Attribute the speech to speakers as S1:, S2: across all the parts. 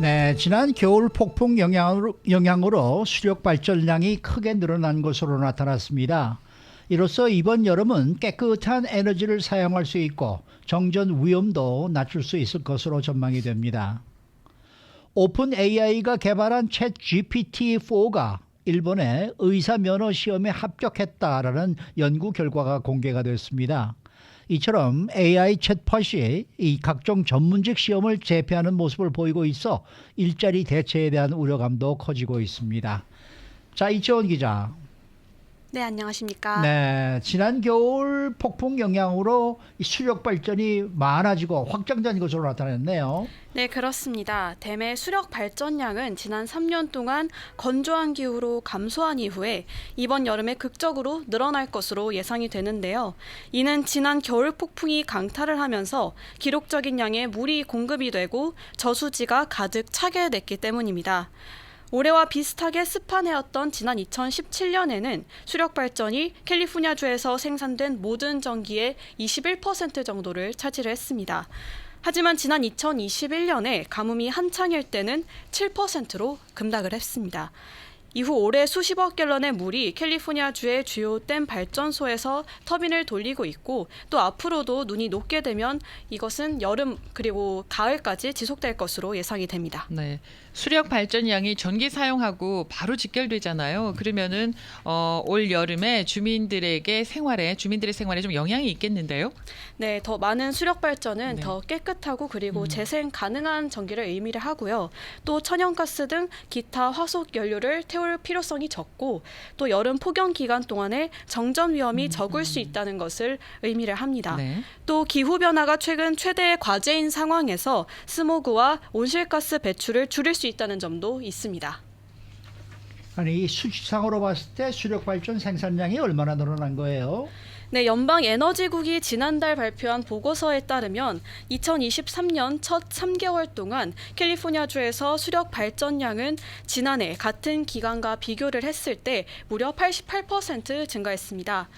S1: 네, 지난 겨울 폭풍 영향으로 수력 발전량이 크게 늘어난 것으로 나타났습니다. 이로써 이번 여름은 깨끗한 에너지를 사용할 수 있고 정전 위험도 낮출 수 있을 것으로 전망이 됩니다. 오픈 AI가 개발한 챗 GPT-4가 일본의 의사 면허 시험에 합격했다라는 연구 결과가 공개가 됐습니다. 이처럼 AI 챗봇이 이 각종 전문직 시험을 제패하는 모습을 보이고 있어 일자리 대체에 대한 우려감도 커지고 있습니다. 자, 이채원 기자.
S2: 네, 안녕하십니까.
S1: 네, 지난 겨울 폭풍 영향으로 이 수력 발전이 많아지고 확장된 것으로 나타났네요.
S2: 네, 그렇습니다. 댐의 수력 발전량은 지난 3년 동안 건조한 기후로 감소한 이후에 이번 여름에 극적으로 늘어날 것으로 예상이 되는데요. 이는 지난 겨울 폭풍이 강타를 하면서 기록적인 양의 물이 공급이 되고 저수지가 가득 차게 됐기 때문입니다. 올해와 비슷하게 습한 해였던 지난 2017년에는 수력 발전이 캘리포니아주에서 생산된 모든 전기의 21% 정도를 차지했습니다. 하지만 지난 2021년에 가뭄이 한창일 때는 7%로 급락을 했습니다. 이후 올해 수십억 갤런의 물이 캘리포니아주의 주요 댐 발전소에서 터빈을 돌리고 있고 또 앞으로도 눈이 녹게 되면 이것은 여름 그리고 가을까지 지속될 것으로 예상이 됩니다.
S3: 네, 수력 발전량이 전기 사용하고 바로 직결되잖아요. 그러면은 올 여름에 주민들의 생활에 좀 영향이 있겠는데요.
S2: 네, 더 많은 수력 발전은
S3: 네.
S2: 더 깨끗하고 그리고 재생 가능한 전기를 의미를 하고요. 또 천연가스 등 기타 화석 연료를 태울 필요성이 적고 또 여름 폭염 기간 동안에 정전 위험이 적을 수 있다는 것을 의미를 합니다.
S3: 네.
S2: 또 기후변화가 최근 최대의 과제인 상황에서 스모그와 온실가스 배출을 줄일 수 있다는 점도 있습니다.
S1: 아니, 이 수치상으로 봤을 때 수력 발전 생산량이 얼마나 늘어난 거예요?
S2: 네, 연방에너지국이 지난달 발표한 보고서에 따르면 2023년 첫 3개월 동안 캘리포니아주에서 수력 발전량은 지난해 같은 기간과 비교를 했을 때 무려 88% 증가했습니다.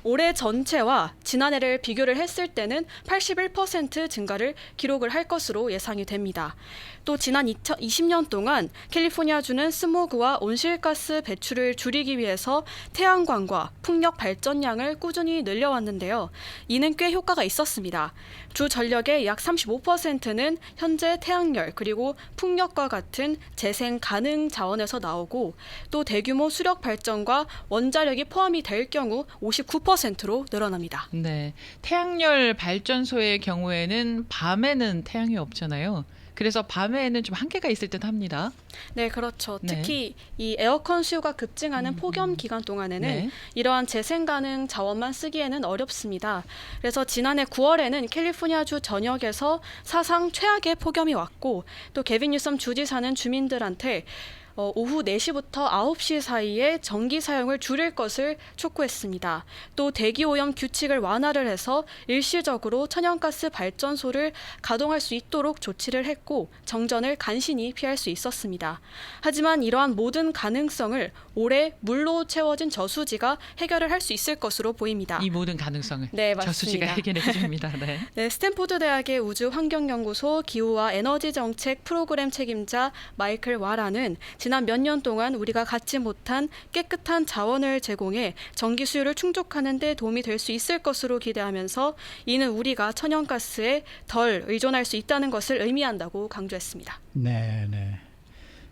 S2: 올해 전체와 지난해를 비교를 했을 때는 81% 증가를 기록을 할 것으로 예상이 됩니다. 또 지난 2020년 동안 캘리포니아주는 스모그와 온실가스 배출을 줄이기 위해서 태양광과 풍력 발전량을 꾸준히 늘려왔는데요. 이는 꽤 효과가 있었습니다. 주 전력의 약 35%는 현재 태양열 그리고 풍력과 같은 재생 가능 자원에서 나오고 또 대규모 수력 발전과 원자력이 포함이 될 경우 59%로 늘어납니다.
S3: 네, 태양열 발전소의 경우에는 밤에는 태양이 없잖아요. 그래서 밤에는 좀 한계가 있을 듯 합니다.
S2: 네, 그렇죠.
S3: 네.
S2: 특히 이 에어컨 수요가 급증하는 폭염 기간 동안에는
S3: 네.
S2: 이러한 재생 가능 자원만 쓰기에는 어렵습니다. 그래서 지난해 9월에는 캘리포니아주 전역에서 사상 최악의 폭염이 왔고 또 게빈 뉴섬 주지사는 주민들한테 오후 4시부터 9시 사이에 전기 사용을 줄일 것을 촉구했습니다. 또 대기오염 규칙을 완화를 해서 일시적으로 천연가스 발전소를 가동할 수 있도록 조치를 했고 정전을 간신히 피할 수 있었습니다. 하지만 이러한 모든 가능성을 올해 물로 채워진 저수지가 해결을 할 수 있을 것으로 보입니다.
S3: 이 모든 가능성을
S2: 네,
S3: 저수지가
S2: 맞습니다.
S3: 해결해 줍니다. 네.
S2: 네, 스탠포드 대학의 우주환경연구소 기후와 에너지 정책 프로그램 책임자 마이클 와라는 지난 몇 년 동안 우리가 갖지 못한 깨끗한 자원을 제공해 전기 수요를 충족하는 데 도움이 될 수 있을 것으로 기대하면서 이는 우리가 천연가스에 덜 의존할 수 있다는 것을 의미한다고 강조했습니다.
S1: 네, 네.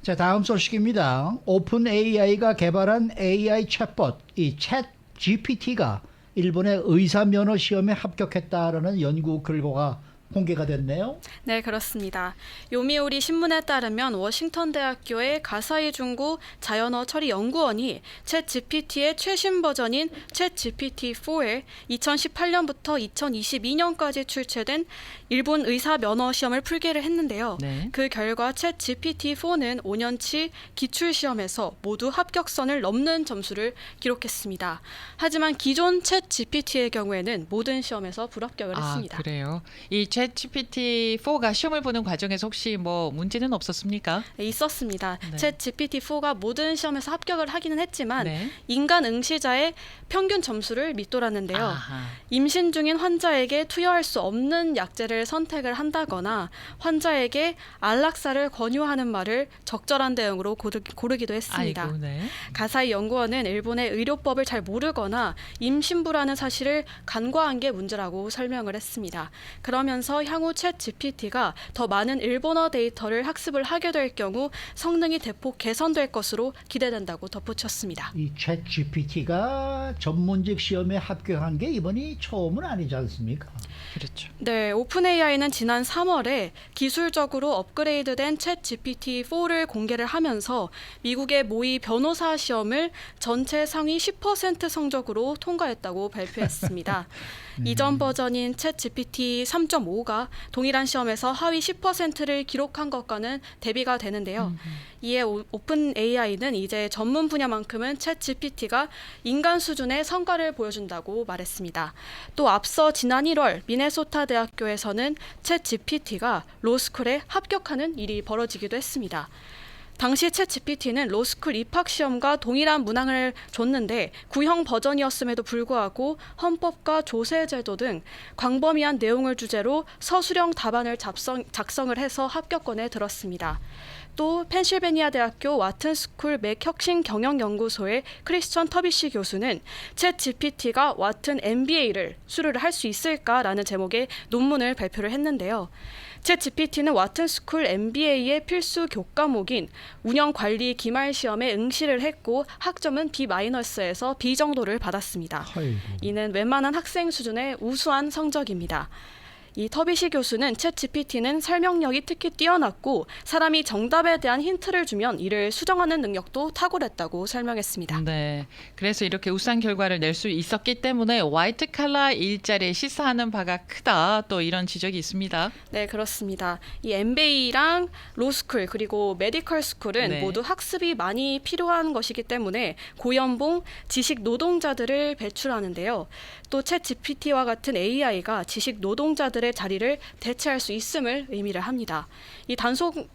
S1: 자, 다음 소식입니다. 오픈 AI가 개발한 AI 챗봇, 이 챗 GPT가 일본의 의사 면허 시험에 합격했다라는 연구 결과가 공개가 됐네요.
S2: 네, 그렇습니다. 요미우리 신문에 따르면 워싱턴 대학교의 가사이 중고 자연어 처리 연구원이 챗 GPT의 최신 버전인 챗 GPT-4에 2018년부터 2022년까지 출제된 일본 의사 면허 시험을 풀기를 했는데요.
S3: 네.
S2: 그 결과 챗 GPT-4는 5년치 기출 시험에서 모두 합격선을 넘는 점수를 기록했습니다. 하지만 기존 챗 GPT의 경우에는 모든 시험에서 불합격을 했습니다.
S3: 그래요. 이 챗 챗GPT-4가 시험을 보는 과정에서 혹시 뭐 문제는 없었습니까?
S2: 네, 있었습니다.
S3: 네.
S2: 챗 GPT-4가 모든 시험에서 합격을 하기는 했지만
S3: 네.
S2: 인간 응시자의 평균 점수를 밑돌았는데요.
S3: 아하.
S2: 임신 중인 환자에게 투여할 수 없는 약제를 선택을 한다거나 환자에게 안락사를 권유하는 말을 적절한 대응으로 고르기도 했습니다.
S3: 아이고, 네.
S2: 가사이 연구원은 일본의 의료법을 잘 모르거나 임신부라는 사실을 간과한 게 문제라고 설명을 했습니다. 그러면서 향후 챗 GPT가 더 많은 일본어 데이터를 학습을 하게 될 경우 성능이 대폭 개선될 것으로 기대된다고 덧붙였습니다.
S1: 이 챗 GPT가 전문직 시험에 합격한 게 이번이 처음은 아니지 않습니까?
S3: 그렇죠.
S2: 네, 오픈 AI는 지난 3월에 기술적으로 업그레이드된 챗 GPT-4를 공개를 하면서 미국의 모의 변호사 시험을 전체 상위 10% 성적으로 통과했다고 발표했습니다. 이전 버전인 챗 GPT 3.5가 동일한 시험에서 하위 10%를 기록한 것과는 대비가 되는데요. 이에 오픈 AI는 이제 전문 분야만큼은 챗 GPT가 인간 수준의 성과를 보여준다고 말했습니다. 또 앞서 지난 1월 미네소타 대학교에서는 챗 GPT가 로스쿨에 합격하는 일이 벌어지기도 했습니다. 당시 챗 GPT는 로스쿨 입학 시험과 동일한 문항을 줬는데 구형 버전이었음에도 불구하고 헌법과 조세제도 등 광범위한 내용을 주제로 서술형 답안을 작성을 해서 합격권에 들었습니다. 또 펜실베니아 대학교 와튼스쿨 맥혁신경영연구소의 크리스천 터비시 교수는 챗 GPT가 와튼 MBA를 수료를 할 수 있을까라는 제목의 논문을 발표를 했는데요. 챗 GPT는 와튼스쿨 MBA의 필수 교과목인 운영관리 기말 시험에 응시를 했고 학점은 B-에서 B 정도를 받았습니다.
S1: 아이고.
S2: 이는 웬만한 학생 수준의 우수한 성적입니다. 이 터비시 교수는 챗 GPT는 설명력이 특히 뛰어났고 사람이 정답에 대한 힌트를 주면 이를 수정하는 능력도 탁월했다고 설명했습니다.
S3: 네. 그래서 이렇게 우수한 결과를 낼 수 있었기 때문에 화이트 칼라 일자리에 시사하는 바가 크다. 또 이런 지적이 있습니다.
S2: 네, 그렇습니다. 이 MBA랑 로스쿨 그리고 메디컬 스쿨은
S3: 네.
S2: 모두 학습이 많이 필요한 것이기 때문에 고연봉 지식 노동자들을 배출하는데요. 또 챗 GPT와 같은 AI가 지식 노동자들의 자리를 대체할 수 있음을 의미를 합니다. 이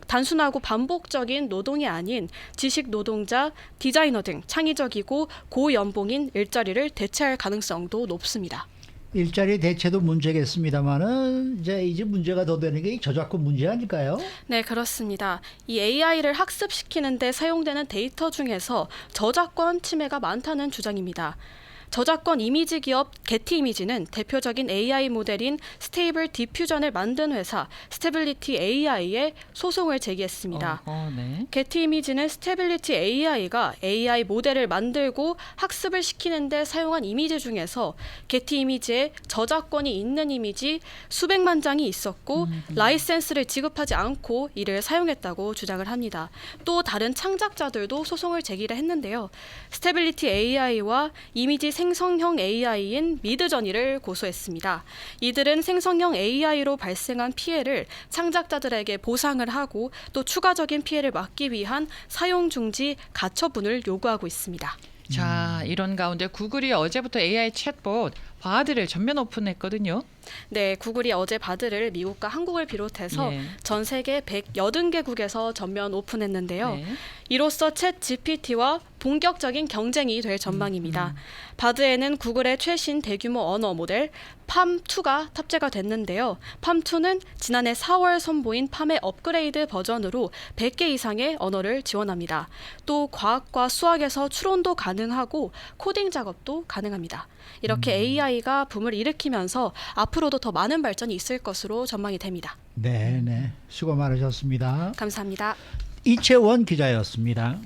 S2: 단순하고 반복적인 노동이 아닌 지식 노동자, 디자이너 등 창의적이고 고연봉인 일자리를 대체할 가능성도 높습니다.
S1: 일자리 대체도 문제겠습니다만은 이제 문제가 더 되는 게 이 저작권 문제 아닐까요?
S2: 네, 그렇습니다. 이 AI를 학습시키는 데 사용되는 데이터 중에서 저작권 침해가 많다는 주장입니다. 저작권 이미지 기업 게티 이미지는 대표적인 AI 모델인 스테이블 디퓨전을 만든 회사 스테빌리티 AI에 소송을 제기했습니다.
S3: 네.
S2: 게티 이미지는 스테빌리티 AI가 AI 모델을 만들고 학습을 시키는 데 사용한 이미지 중에서 게티 이미지에 저작권이 있는 이미지 수백만 장이 있었고 라이센스를 지급하지 않고 이를 사용했다고 주장을 합니다. 또 다른 창작자들도 소송을 제기를 했는데요. 스테빌리티 AI와 이미지 생성형 AI인 미드저니를 고소했습니다. 이들은 생성형 AI로 발생한 피해를 창작자들에게 보상을 하고 또 추가적인 피해를 막기 위한 사용 중지 가처분을 요구하고 있습니다.
S3: 자, 이런 가운데 구글이 어제부터 AI 챗봇 바드를 전면 오픈했거든요.
S2: 네, 구글이 어제 바드를 미국과 한국을 비롯해서
S3: 예.
S2: 전 세계 180개국에서 전면 오픈했는데요.
S3: 네.
S2: 이로써 챗 GPT와 본격적인 경쟁이 될 전망입니다. 바드에는 구글의 최신 대규모 언어 모델 팜2가 탑재가 됐는데요. 팜2는 지난해 4월 선보인 팜의 업그레이드 버전으로 100개 이상의 언어를 지원합니다. 또 과학과 수학에서 추론도 가능하고 코딩 작업도 가능합니다. 이렇게 AI가 붐을 일으키면서 앞으로도 더 많은 발전이 있을 것으로 전망이 됩니다.
S1: 네, 수고 많으셨습니다.
S2: 감사합니다.
S1: 이채원 기자였습니다.